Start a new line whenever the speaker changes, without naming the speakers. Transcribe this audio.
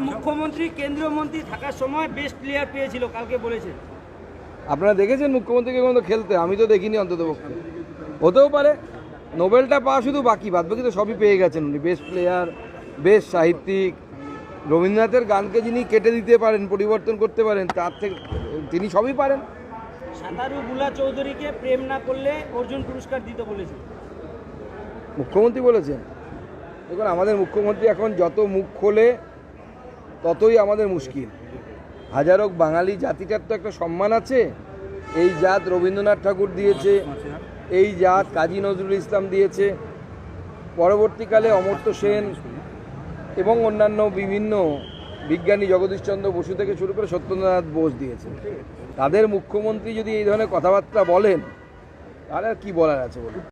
মুখ্যমন্ত্রী কেন্দ্রীয় মন্ত্রী থাকার সময় বেস্ট প্লেয়ার পেয়েছিল, কালকে বলেছে।
আপনারা দেখেছেন মুখ্যমন্ত্রীকে কোনো খেলতে? আমি তো দেখিনি অন্ততপক্ষে। হতেও পারে, নোবেলটা পাওয়া শুধু বাকি, বাদ বাকি তো সবই পেয়ে গেছেন উনি। বেস্ট প্লেয়ার, বেস্ট সাহিত্যিক, রবীন্দ্রনাথের গানকে যিনি কেটে দিতে পারেন, পরিবর্তন করতে পারেন, তার থেকে তিনি সবই পারেন।
সাঁতারু বুলা চৌধুরীকে প্রেম না করলে অর্জুন পুরস্কার দিতে বলেছে
মুখ্যমন্ত্রী বলেছেন। দেখুন, আমাদের মুখ্যমন্ত্রী এখন যত মুখ খোলে ততই আমাদের মুশকিল। হাজারো বাঙালি জাতিটার তো একটা সম্মান আছে। এই জাত রবীন্দ্রনাথ ঠাকুর দিয়েছে, এই জাত কাজী নজরুল ইসলাম দিয়েছে, পরবর্তীকালে অমর্ত্য সেন এবং অন্যান্য বিভিন্ন বিজ্ঞানী জগদীশচন্দ্র বসু থেকে শুরু করে সত্যেন্দ্রনাথ বোস দিয়েছে। তাদের মুখ্যমন্ত্রী যদি এই ধরনের কথাবার্তা বলেন, তাহলে আর কী বলার আছে বলুন।